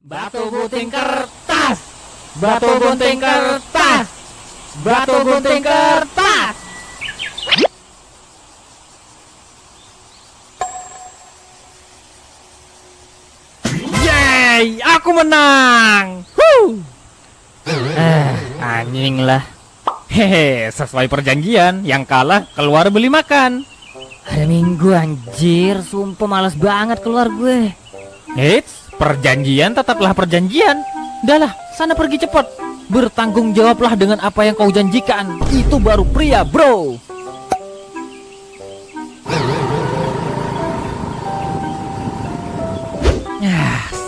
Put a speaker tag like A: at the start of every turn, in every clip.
A: Batu gunting kertas. Batu gunting kertas. Batu gunting kertas. Yeay, aku menang. Anjing lah. Hehe, sesuai perjanjian, yang kalah keluar beli makan.
B: Hari Minggu anjir, sumpah males banget keluar gue.
A: Eits, perjanjian tetaplah perjanjian. Udahlah, sana pergi cepat. Bertanggung jawablah dengan apa yang kau janjikan. Itu baru pria, bro.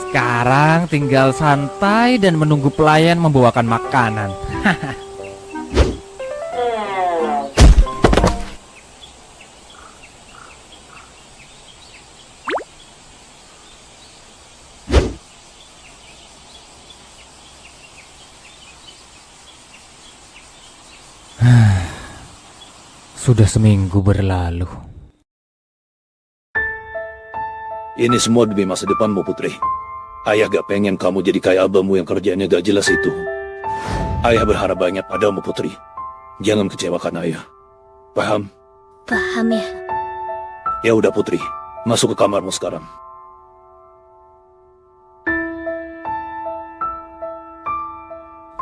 A: Sekarang tinggal santai dan menunggu pelayan membawakan makanan. Sudah seminggu berlalu.
C: Ini semua demi masa depanmu, Putri. Ayah gak pengen kamu jadi kayak abahmu yang kerjanya gak jelas itu. Ayah berharap banyak padamu, Putri. Jangan kecewakan ayah. Paham?
D: Paham ya.
C: Ya udah, Putri. Masuk ke kamarmu sekarang.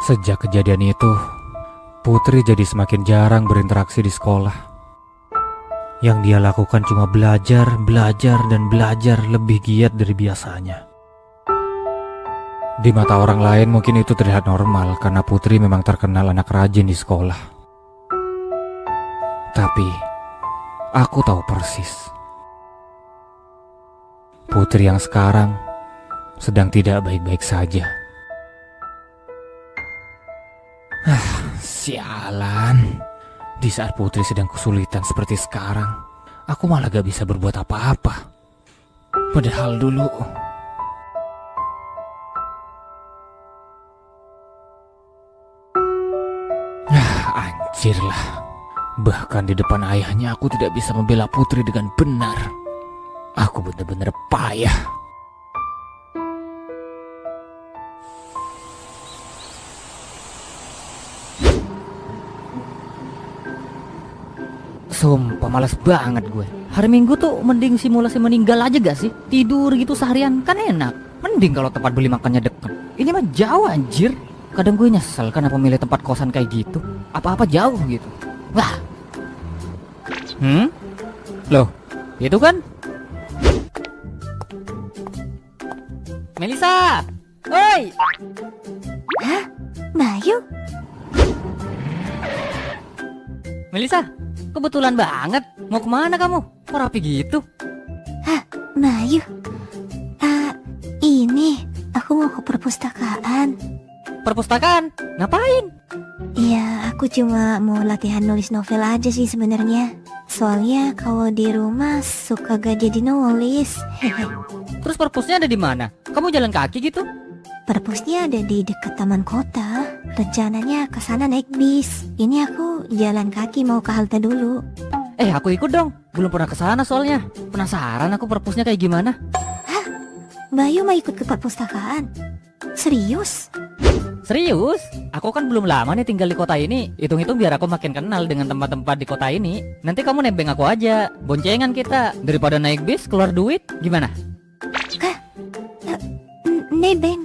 A: Sejak kejadian itu, Putri jadi semakin jarang berinteraksi di sekolah. Yang dia lakukan cuma belajar, dan belajar lebih giat dari biasanya. Di mata orang lain mungkin itu terlihat normal karena Putri memang terkenal anak rajin di sekolah. Tapi, aku tahu persis. Putri yang sekarang sedang tidak baik-baik saja. Sialan. Di saat Putri sedang kesulitan seperti sekarang, aku malah gak bisa berbuat apa-apa. Padahal dulu... Anjir lah. Bahkan di depan ayahnya aku tidak bisa membela Putri dengan benar. Aku benar-benar payah.
B: Sumpah males banget gue. Hari Minggu tuh mending simulasi meninggal aja gak sih? Tidur gitu seharian kan enak. Mending kalau tempat beli makannya deket. Ini mah jauh anjir. Kadang gue nyesel kenapa milih tempat kosan kayak gitu. Apa-apa jauh gitu. Wah.
A: Loh, itu kan?
B: Melisa! Oi!
D: Hah? Bayu?
B: Melisa, kebetulan banget. Mau kemana kamu? Kok rapi gitu?
D: Hah? Bayu? Ini aku mau ke perpustakaan.
B: Perpustakaan? Ngapain?
D: Iya, aku cuma mau latihan nulis novel aja sih sebenarnya. Soalnya kalau di rumah suka gak jadi nulis.
B: Terus perpusnya ada di mana? Kamu jalan kaki gitu?
D: Perpusnya ada di dekat taman kota. Rencananya ke sana naik bis. Ini aku jalan kaki mau ke halte dulu.
B: Aku ikut dong. Belum pernah ke sana soalnya. Penasaran aku perpusnya kayak gimana.
D: Hah? Bayu mau ikut ke perpustakaan? Serius?
B: Serius? Aku kan belum lama nih tinggal di kota ini. Hitung-hitung biar aku makin kenal dengan tempat-tempat di kota ini. Nanti kamu nebeng aku aja. Boncengan kita. Daripada naik bis keluar duit. Gimana?
D: Nebeng?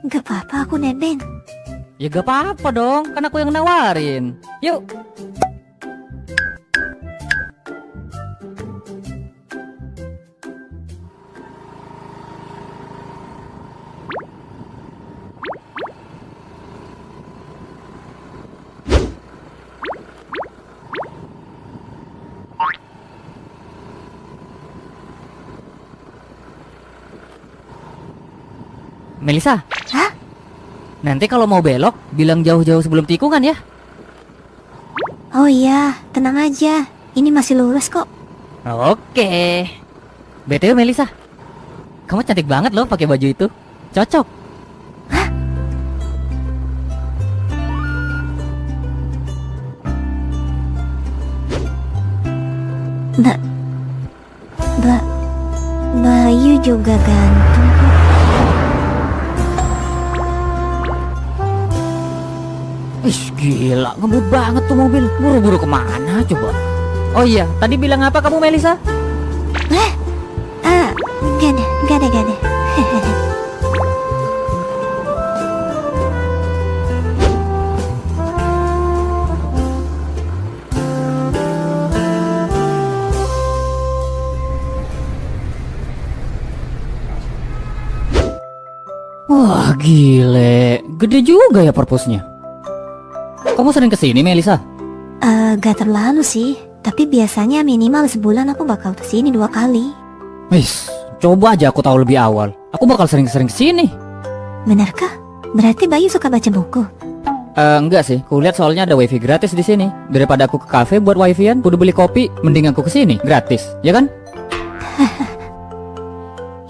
D: Gak apa-apa aku nebeng.
B: Ya gak apa-apa dong. Kan aku yang nawarin. Yuk. Melisa.
D: Hah?
B: Nanti kalau mau belok, bilang jauh-jauh sebelum tikungan ya.
D: Oh iya, tenang aja. Ini masih lurus kok.
B: Oke. BTW Melisa, kamu cantik banget loh pakai baju itu. Cocok.
D: Hah? Bayu juga ganteng kok.
B: Ih gila, ngebut banget tuh mobil. Buru-buru kemana coba? Oh iya, tadi bilang apa kamu Melisa?
D: Gak ada.
B: Wah gile, gede juga ya perpusnya. Kamu sering kesini Melisa?
D: Gak terlalu sih. Tapi biasanya minimal sebulan aku bakal kesini 2 kali.
B: Wis, coba aja aku tahu lebih awal. Aku bakal sering-sering kesini.
D: Benarkah? Berarti Bayu suka baca buku?
B: Enggak sih, kulihat soalnya ada wifi gratis di sini. Daripada aku ke kafe buat wifi-an, kudu beli kopi, mending aku kesini gratis, ya kan?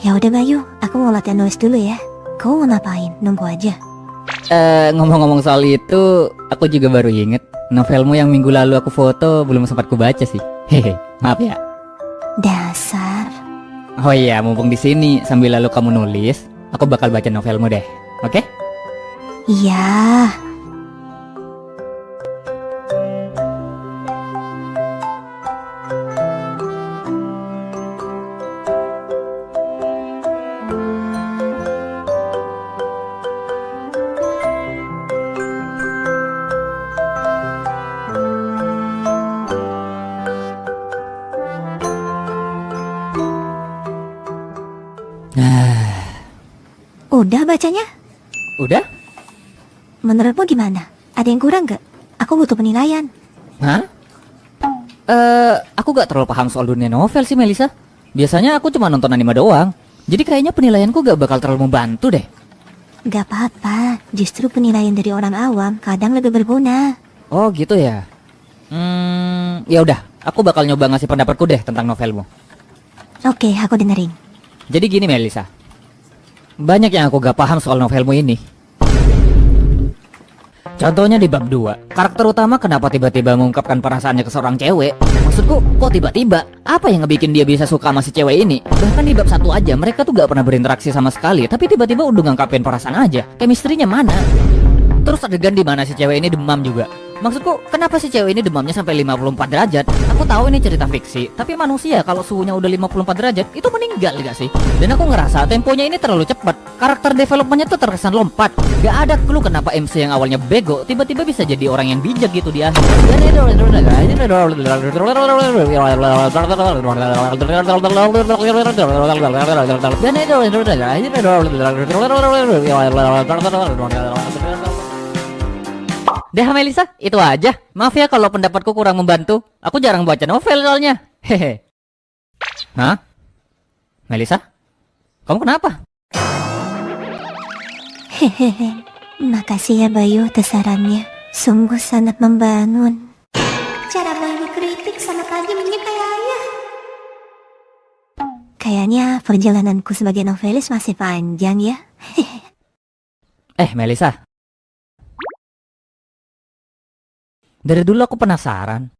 D: Ya udah Bayu, aku mau latihan nulis dulu ya. Kamu mau ngapain? Nunggu aja.
B: Ngomong-ngomong soal itu, aku juga baru inget novelmu yang minggu lalu aku foto belum sempat ku baca sih. Hehe, maaf ya.
D: Dasar.
B: Oh iya, mumpung di sini sambil lalu kamu nulis, aku bakal baca novelmu deh. Oke?
D: Iya. Udah bacanya?
B: Udah?
D: Menurutmu gimana? Ada yang kurang gak? Aku butuh penilaian.
B: Hah? Aku gak terlalu paham soal dunia novel sih Melisa. Biasanya aku cuma nonton anime doang. Jadi kayaknya penilaianku gak bakal terlalu membantu deh.
D: Gak apa-apa, justru penilaian dari orang awam kadang lebih berguna.
B: Oh gitu ya. Ya udah, aku bakal nyoba ngasih pendapatku deh tentang novelmu.
D: Oke, aku dengerin.
B: Jadi gini Melisa, banyak yang aku gak paham soal novelmu ini. Contohnya di bab 2, karakter utama kenapa tiba-tiba mengungkapkan perasaannya ke seorang cewek? Maksudku, kok tiba-tiba? Apa yang ngebikin dia bisa suka sama si cewek ini? Bahkan di bab 1 aja, mereka tuh gak pernah berinteraksi sama sekali, tapi tiba-tiba udah ngungkapin perasaan aja. Chemistry-nya mana? Terus adegan di mana si cewek ini demam juga. Maksudku, kenapa si cewek ini demamnya sampai 54 derajat? Aku tahu ini cerita fiksi, tapi manusia kalau suhunya udah 54 derajat itu meninggal gak sih? Dan aku ngerasa temponya ini terlalu cepat. Karakter developmentnya tuh terkesan lompat. Gak ada clue kenapa MC yang awalnya bego tiba-tiba bisa jadi orang yang bijak gitu di akhir. Deh Melisa, itu aja. Maaf ya kalau pendapatku kurang membantu. Aku jarang baca novel soalnya. Hehe. Hah? Melisa? Kamu kenapa?
D: Hehehe. Makasih ya Bayu atas sarannya. Sungguh sangat membangun. Cara Bayu kritik sangat tajamnya kayaknya. Kayaknya perjalananku sebagai novelis masih panjang ya.
B: Melisa. Dari dulu aku penasaran.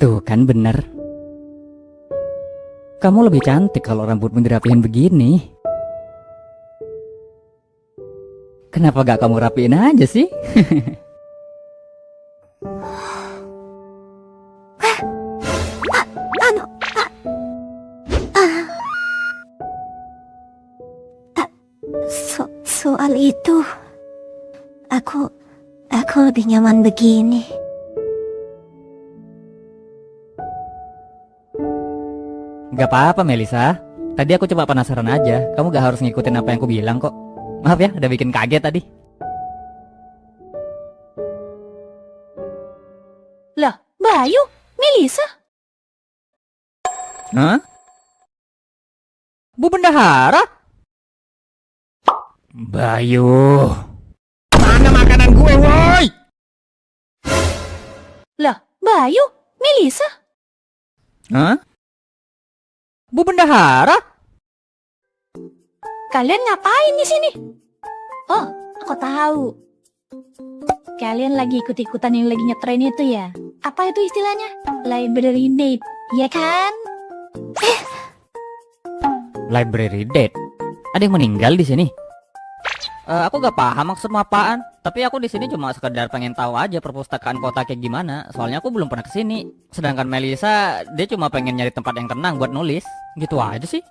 B: Tuh kan bener. Kamu lebih cantik kalau rambutmu dirapihin begini. Kenapa gak kamu rapiin aja sih?
D: Soal itu, aku lebih nyaman begini.
B: Gak apa-apa Melisa. Tadi aku cuma penasaran aja. Kamu gak harus ngikutin apa yang aku bilang kok. Maaf ya, udah bikin kaget tadi.
E: Lah, Bayu, Melisa.
B: Hah? Bu Bendahara? Bayu. Mana makanan gue, woi?
E: Lah, Bayu, Melisa.
B: Hah? Bu Bendahara?
E: Kalian ngapain di sini? Oh, aku tahu. Kalian lagi ikut-ikutan yang lagi ngetren itu ya? Apa itu istilahnya? Library date, ya kan?
B: Library dead? Ada yang meninggal di sini? Aku gak paham maksudmu apaan. Tapi aku di sini cuma sekedar pengen tahu aja perpustakaan kota kayak gimana. Soalnya aku belum pernah kesini. Sedangkan Melisa, dia cuma pengen nyari tempat yang tenang buat nulis. Gitu aja sih.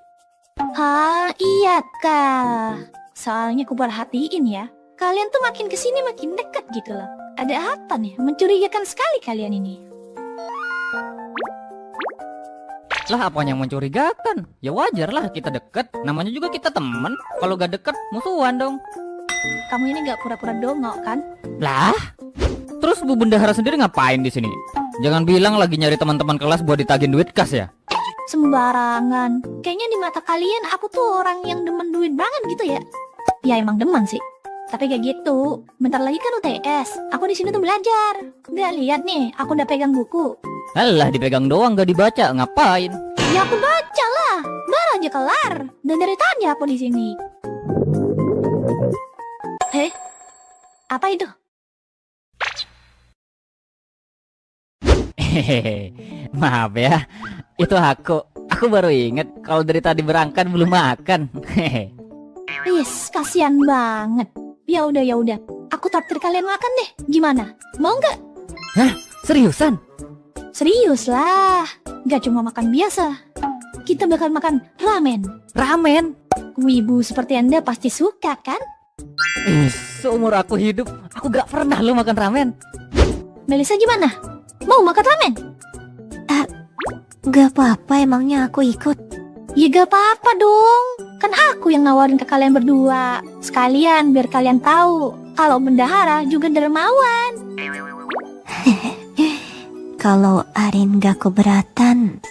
E: Ah, iya kak. Soalnya aku perhatiin ya, kalian tuh makin kesini makin dekat gitu loh. Ada apa nih? Mencurigakan sekali kalian ini.
B: Lah apa yang mencurigakan? Ya wajar lah kita deket. Namanya juga kita temen. Kalau gak deket, musuhan dong.
E: Kamu ini gak pura-pura dongok kan?
B: Lah? Terus Bu Bendahara sendiri ngapain di sini? Jangan bilang lagi nyari teman-teman kelas buat ditagih duit kas ya?
E: Sembarangan. Kayaknya di mata kalian aku tuh orang yang demen duit banget gitu ya. Ya emang demen sih. Tapi kayak gitu. Bentar lagi kan UTS. Aku di sini tuh belajar. Gak lihat nih, aku udah pegang buku.
B: Alah dipegang doang gak dibaca, ngapain?
E: Ya aku baca lah. Baru aja kelar. Dan dari tadi aku di sini. Apa itu?
B: Hehehe, maaf ya. Itu aku. Aku baru inget kalau dari tadi berangkat belum makan. Hehehe.
E: Yes, kasihan banget. Ya udah ya udah. Aku traktir kalian makan deh. Gimana? Mau nggak?
B: Hah? Seriusan?
E: Serius lah. Gak cuma makan biasa. Kita bakal makan ramen.
B: Ramen?
E: Wibu seperti Anda pasti suka kan?
B: Seumur aku hidup, aku gak pernah lo makan ramen.
E: Melisa gimana? Mau makan ramen?
D: Gak apa-apa, emangnya aku ikut.
E: Ya gak apa-apa dong. Kan aku yang nawarin ke kalian berdua. Sekalian biar kalian tahu kalau bendahara juga dermawan.
D: Kalau Arin gak keberatan,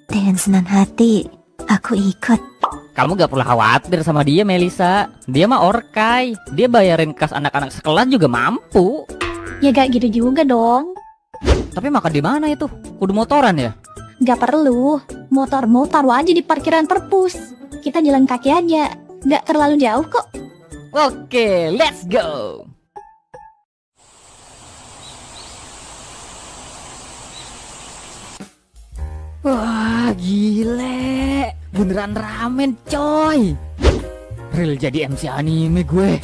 D: dengan senang hati aku ikut.
B: Kamu gak perlu khawatir sama dia, Melisa. Dia mah orkai. Dia bayarin kas anak-anak sekelas juga mampu.
E: Ya gak gitu juga dong.
B: Tapi makan di mana itu? Kudu motoran ya?
E: Gak perlu. Motor mau taruh aja di parkiran perpus. Kita jalan kaki aja. Gak terlalu jauh kok.
B: Oke, let's go. Wah, gile. Beneran ramen, coy. Real jadi MC anime gue.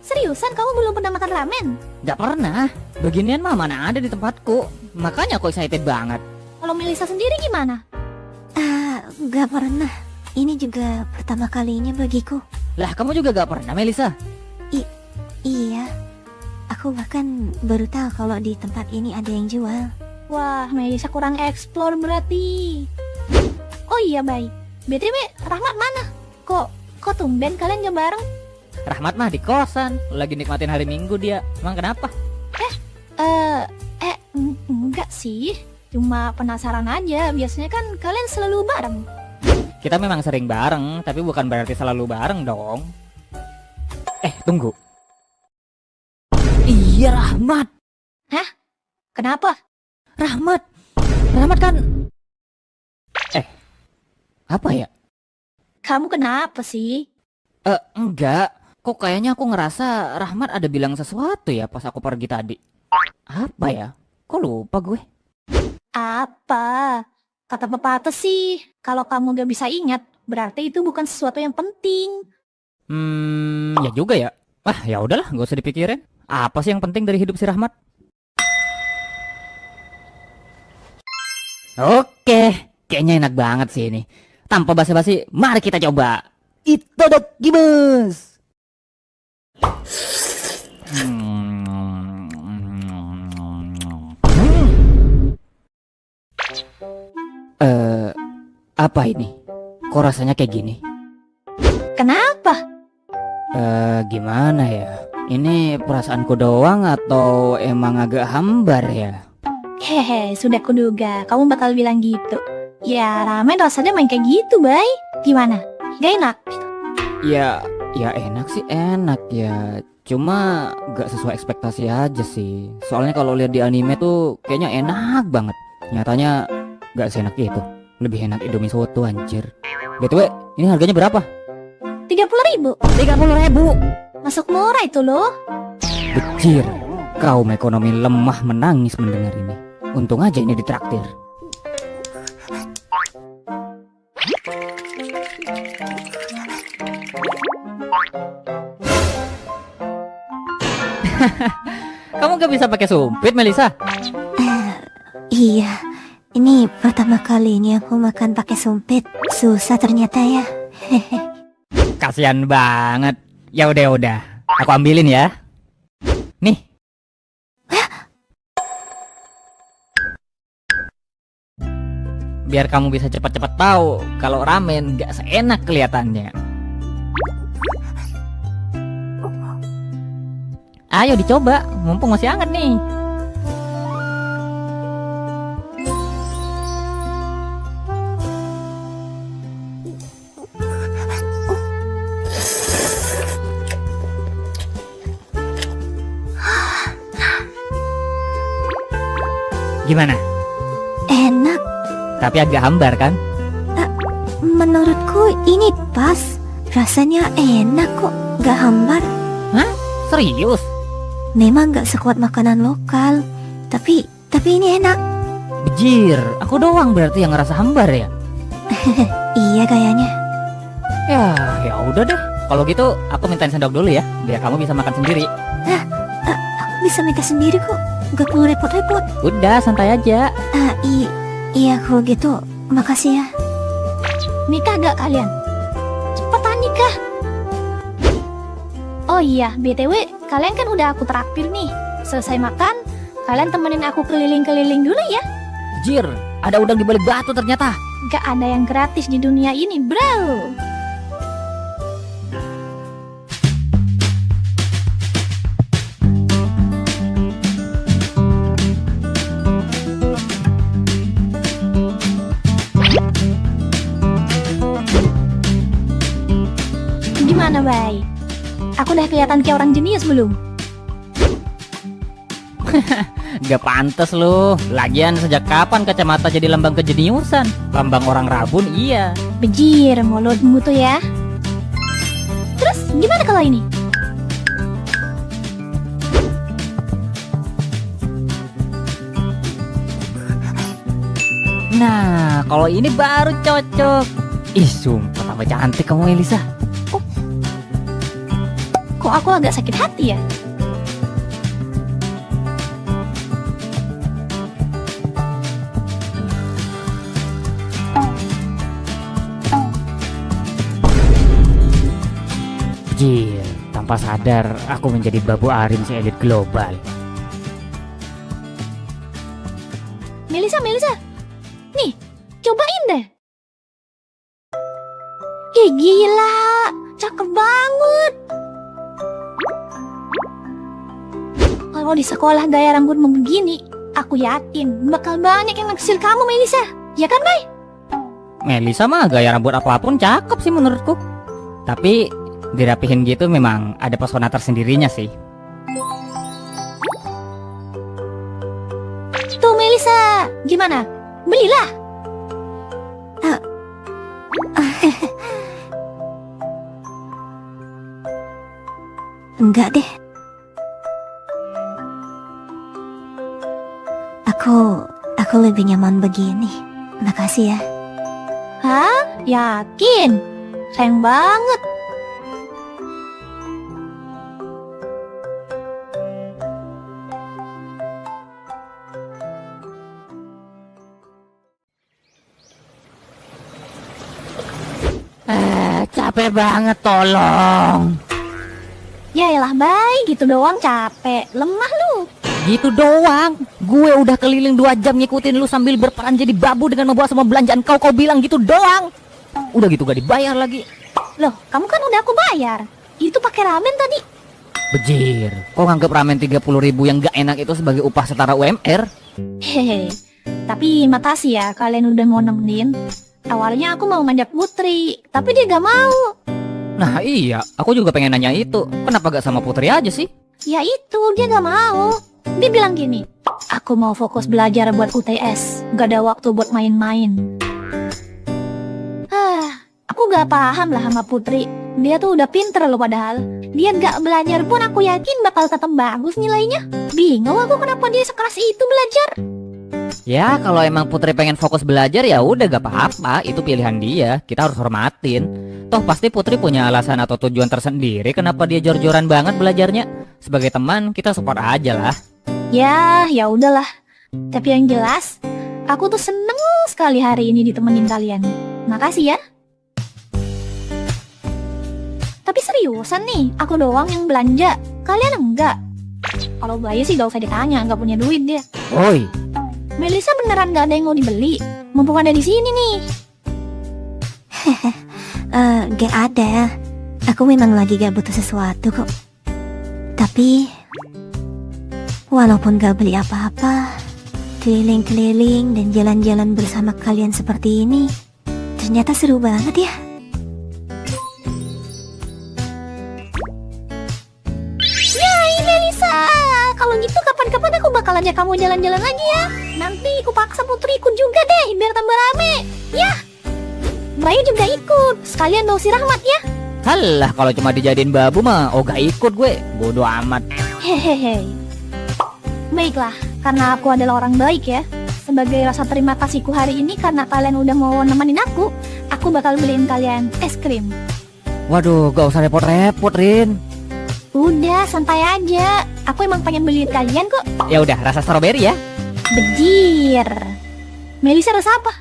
E: Seriusan kamu belum pernah makan ramen?
B: Gak pernah. Beginian mah mana ada di tempatku. Makanya aku excited banget.
E: Kalau Melisa sendiri gimana?
D: Gak pernah. Ini juga pertama kalinya bagiku.
B: Lah, kamu juga gak pernah, Melisa?
D: Iya. Aku bahkan baru tahu kalau di tempat ini ada yang jual.
E: Wah, Melisa kurang explore berarti. Oh iya, baik. BTW, Rahmat mana? Kok tumben kalian gak bareng?
B: Rahmat mah di kosan. Lagi nikmatin hari Minggu dia. Emang kenapa?
E: Enggak sih. Cuma penasaran aja. Biasanya kan kalian selalu bareng.
B: Kita memang sering bareng, tapi bukan berarti selalu bareng dong. Tunggu. Iya, Rahmat.
E: Kenapa?
B: Rahmat kan. Apa ya?
E: Kamu kenapa sih?
B: Enggak. Kok kayaknya aku ngerasa Rahmat ada bilang sesuatu ya pas aku pergi tadi. Apa ya? Kok lupa gue?
E: Apa? Kata pepatah sih, kalau kamu gak bisa ingat, berarti itu bukan sesuatu yang penting.
B: Ya juga ya. Ya udahlah, gak usah dipikirin. Apa sih yang penting dari hidup si Rahmat? Oke, kayaknya enak banget sih ini. Tanpa basa-basi, mari kita coba. Itadakimasu. Apa ini? Kok rasanya kayak gini?
E: Kenapa?
B: Gimana ya? Ini perasaanku doang atau emang agak hambar ya?
E: Hehe, sudah kuduga, kamu bakal bilang gitu. Ya, ramen rasanya main kayak gitu, bay. Gimana? Gak enak?
B: Ya enak sih enak ya. Cuma gak sesuai ekspektasi aja sih. Soalnya kalau lihat di anime tuh kayaknya enak banget. Nyatanya gak seenak itu. Lebih enak Indomie soto anjir. BTW, ini harganya berapa?
E: 30.000.
B: 30.000.
E: Masuk murah itu loh.
B: Bejir. Kaum ekonomi lemah menangis mendengar ini. Untung aja ini ditraktir. Kamu gak bisa pakai sumpit, Melisa?
D: Iya, ini pertama kalinya aku makan pakai sumpit. Susah ternyata ya.
B: Kasian banget. Ya udah, aku ambilin ya. Nih. Biar kamu bisa cepat-cepat tahu kalau ramen gak seenak kelihatannya. Ayo dicoba, mumpung masih hangat nih. Gimana?
D: Enak.
B: Tapi agak hambar kan?
D: Menurutku ini pas. Rasanya enak kok, gak hambar.
B: Hah? Serius?
D: Memang gak sekuat makanan lokal. Tapi ini enak.
B: Bejir, aku doang berarti yang ngerasa hambar ya?
D: Iya kayaknya.
B: Ya udah deh. Kalau gitu aku mintain sendok dulu ya, biar kamu bisa makan sendiri.
D: Aku bisa minta sendiri kok. Gak perlu repot-repot.
B: Udah, santai aja.
D: Iya kalau gitu. Makasih ya.
E: Nikah gak kalian? Cepetan nikah. Oh iya, BTW, kalian kan udah aku traktir nih. Selesai makan, kalian temenin aku keliling-keliling dulu ya.
B: Jir, ada udang di balik batu ternyata.
E: Gak ada yang gratis di dunia ini, bro. Gimana, Bay? Aku udah kelihatan kayak orang jenius belum?
B: Gak pantes lu. Lagian sejak kapan kacamata jadi lambang kejeniusan? Lambang orang rabun, iya.
E: Bejir, mulutmu tuh ya. Terus, gimana kalau ini?
B: Nah, kalau ini baru cocok. Ih, sumpah tambah cantik kamu, Elisa.
E: Kok aku agak sakit hati ya?
B: Jir, tanpa sadar aku menjadi babu arim si elit global.
E: Melisa, nih, cobain deh. Ih, gila, cakep banget. Kalau di sekolah gaya rambutmu begini, aku yakin bakal banyak yang naksir kamu, Melisa. Ya kan, Bay?
B: Melisa mah gaya rambut apapun cakep sih menurutku. Tapi dirapihin gitu memang ada pesona tersendirinya sih.
E: Tuh, Melisa, gimana? Belilah.
D: Enggak deh. Aku lebih nyaman begini. Makasih ya.
E: Hah? Yakin? Sayang banget.
B: Capek banget, tolong.
E: Yaelah, Bay, gitu doang capek. Lemah lu.
B: Gitu doang. Gue udah keliling 2 jam ngikutin lu sambil berperan jadi babu dengan membawa semua belanjaan kau bilang gitu doang. Udah gitu gak dibayar lagi.
E: Loh, kamu kan udah aku bayar. Itu pakai ramen tadi.
B: Bejir, kok nganggep ramen 30.000 yang gak enak itu sebagai upah setara UMR?
E: Hehe. Tapi makasih ya kalian udah mau nemenin. Awalnya aku mau ngajak Putri, tapi dia gak mau.
B: Nah iya, aku juga pengen nanya itu. Kenapa gak sama Putri aja sih?
E: Ya itu, dia gak mau. Dia bilang gini, aku mau fokus belajar buat UTS, gak ada waktu buat main-main. Aku gak paham lah sama Putri. Dia tuh udah pinter loh padahal. Dia gak belajar pun aku yakin bakal tetap bagus nilainya. Bingung aku kenapa dia sekeras itu belajar.
B: Ya kalau emang Putri pengen fokus belajar ya udah gak apa-apa, itu pilihan dia, kita harus hormatin. Toh pasti Putri punya alasan atau tujuan tersendiri kenapa dia jor-joran banget belajarnya. Sebagai teman kita support aja lah.
E: Ya udahlah. Tapi yang jelas, aku tuh seneng sekali hari ini ditemenin kalian. Makasih ya. Tapi seriusan nih, aku doang yang belanja. Kalian enggak? Kalau Bayu sih gak usah ditanya, gak punya duit dia.
B: Oi,
E: Melisa beneran gak ada yang mau dibeli? Mumpung ada di sini nih.
D: Gak ada. Aku memang lagi gak butuh sesuatu kok. Tapi walaupun gak beli apa-apa, keliling-keliling dan jalan-jalan bersama kalian seperti ini ternyata seru banget ya.
E: Yay, Melisa! Kalau gitu kapan-kapan aku bakal ajak kamu jalan-jalan lagi ya. Nanti aku paksa Putri ikut juga deh, biar tambah rame. Ya. Bayu juga ikut. Sekalian bawa si Rahmat ya.
B: halah kalau cuma dijadiin babu mah oh gak ikut gue. Bodoh amat.
E: Hehehe. Baiklah, karena aku adalah orang baik ya. Sebagai rasa terima kasihku hari ini karena kalian udah mau nemenin aku bakal beliin kalian es krim.
B: Waduh, gak usah repot-repot, Rin.
E: Udah, santai aja. Aku emang pengen beliin kalian kok.
B: Ya udah, rasa strawberry ya.
E: Bejir. Melisa rasa apa?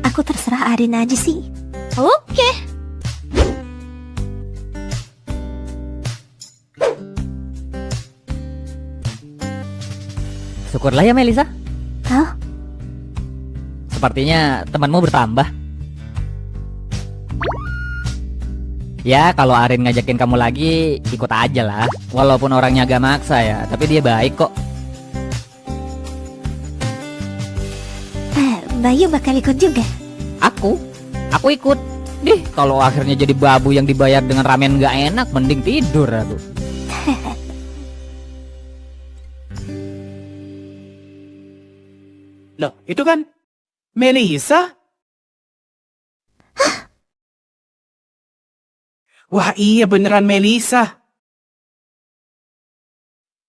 D: Aku terserah Arin aja sih.
E: Oke.
B: Syukurlah ya Melisa.
D: Oh,
B: Sepertinya temanmu bertambah. Ya kalau Arin ngajakin kamu lagi ikut aja lah. Walaupun orangnya agak maksa ya, tapi dia baik kok.
D: Bayu bakal ikut juga.
B: Aku ikut. Dih, kalau akhirnya jadi babu yang dibayar dengan ramen gak enak, mending tidur aku.
F: Loh, itu kan Melisa? Wah iya beneran Melisa.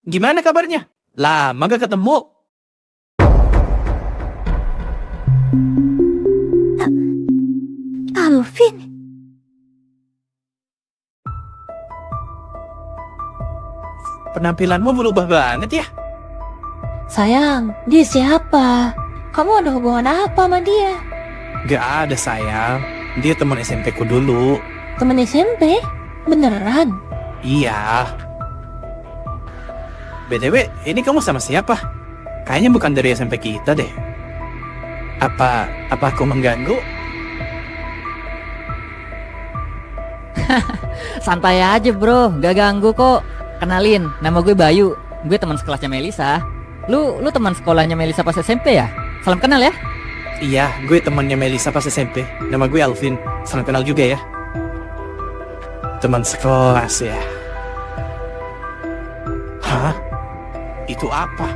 F: Gimana kabarnya? Lama gak ketemu.
D: Alvin,
F: Penampilanmu berubah banget ya.
E: Sayang, dia siapa? Kamu ada hubungan apa sama dia?
F: Gak ada sayang. Dia teman SMP ku dulu.
E: Temen SMP? Beneran?
F: Iya. BTW, ini kamu sama siapa? Kayaknya bukan dari SMP kita deh. Apa aku mengganggu?
B: Santai aja bro, gak ganggu kok. Kenalin, nama gue Bayu. Gue teman sekelasnya Melisa. Lu teman sekolahnya Melisa pas SMP ya? Salam kenal ya.
F: Iya, gue temannya Melisa pas SMP. Nama gue Alvin. Salam kenal juga ya. Teman sekelas ya. Hah? Itu apa?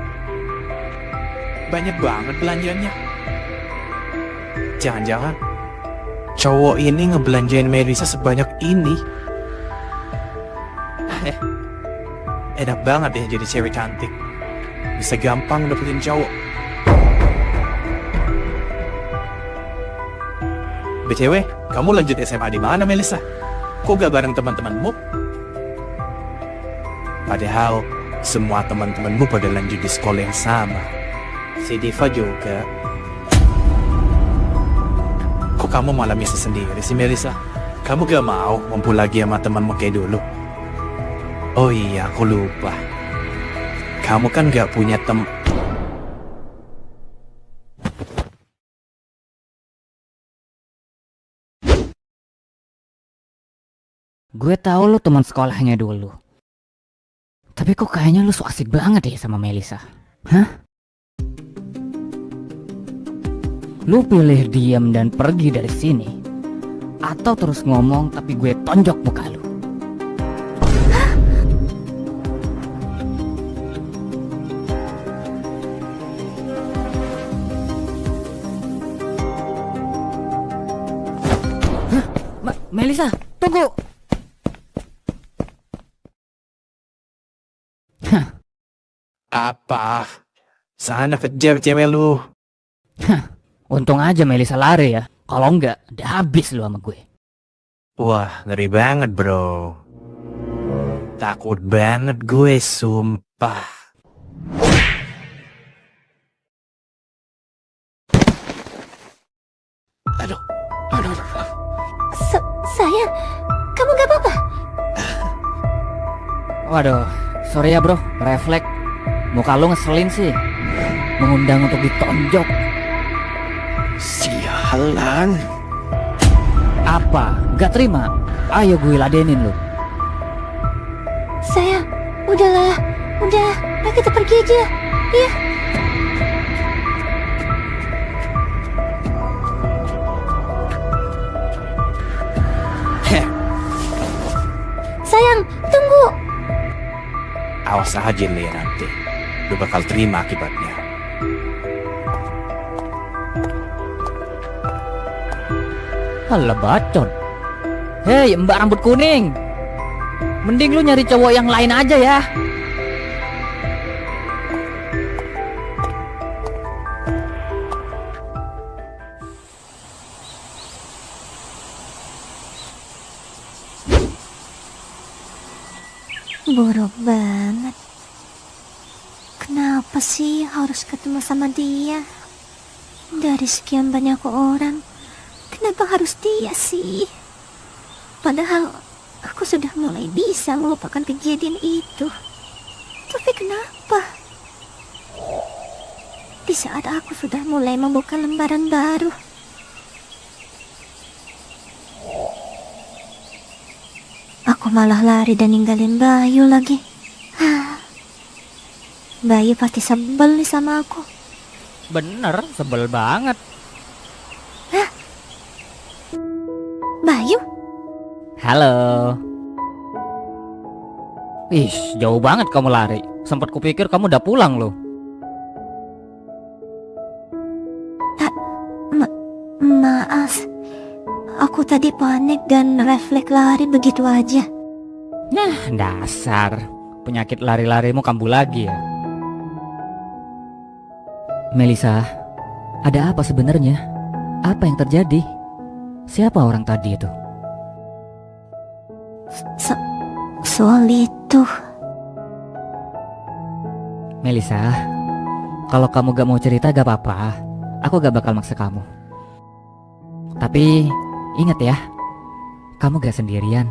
F: Banyak banget belanjanya. Jangan-jangan cowok ini ngebelanjain Melisa sebanyak ini. Enak banget ya jadi cewek cantik. Bisa gampang dapetin cowok. BTW, kamu lanjut SMA di mana, Melisa? Kok gak bareng teman-temanmu? Padahal semua teman-temanmu pada lanjut di sekolah yang sama. Si Diva juga. Kok kamu malah bisa sendiri sih, Melisa? Kamu gak mau ngumpul lagi sama temanmu kayak dulu? Oh iya, aku lupa. Kamu kan gak punya
B: Gue tahu lu teman sekolahnya dulu. Tapi kok kayaknya lu so asik banget ya sama Melisa. Hah? Lu pilih diam dan pergi dari sini, atau terus ngomong tapi gue tonjok muka lu. Hah? Melisa, tunggu.
F: apa? Sana kejar cewek lu.
B: Untung aja Melisa lari ya. Kalau enggak, udah habis lu sama gue.
F: Wah, ngeri banget bro. Takut banget gue, sumpah. Aduh.
D: Sayang, kamu gak apa-apa?
B: Waduh, sorry ya bro, refleks. Muka lu ngeselin sih. Mengundang untuk ditonjok.
F: Sialan.
B: Apa? Gak terima? Ayo gue ladenin lu.
D: Sayang, udahlah. Udah, ayo kita pergi aja. Iya. Sayang, tunggu.
F: Awas aja nih nanti. Lu bakal terima akibatnya.
B: Alah bacot. Hei mbak rambut kuning, mending lu nyari cowok yang lain aja ya.
D: Buruk banget. Kenapa sih harus ketemu sama dia? Dari sekian banyak orang, kenapa harus dia sih? Padahal aku sudah mulai bisa melupakan kejadian itu. Tapi kenapa? Di saat aku sudah mulai membuka lembaran baru, aku malah lari dan ninggalin Bayu lagi. Bayu pasti sebel nih sama aku.
B: Bener, sebel banget.
D: Bayu?
B: Halo. Ih, jauh banget kamu lari. Sempat kupikir kamu udah pulang loh.
D: Maaf. Aku tadi panik dan refleks lari begitu aja.
B: Nah, dasar. Penyakit lari-larimu kambuh lagi ya. Melisa, ada apa sebenarnya? Apa yang terjadi? Siapa orang tadi itu?
D: Soal itu.
B: Melisa, kalau kamu gak mau cerita gak apa-apa. Aku gak bakal maksa kamu. Tapi ingat ya, kamu gak sendirian.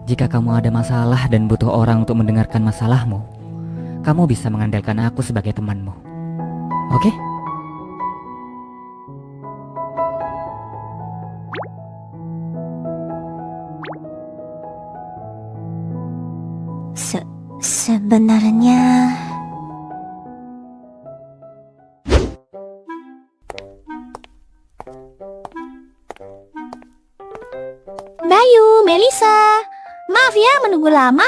B: Jika kamu ada masalah dan butuh orang untuk mendengarkan masalahmu, kamu bisa mengandalkan aku sebagai temanmu. Oke?
D: Sebenarnya
E: Bayu, Melisa, maaf ya menunggu lama.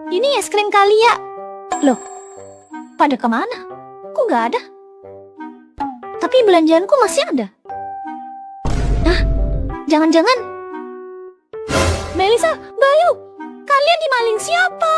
E: Ini es krim kali ya. Loh, pada kemana? Kok gak ada? Tapi belanjaanku masih ada. Nah, jangan-jangan Melisa, Bayu, kalian dimaling siapa?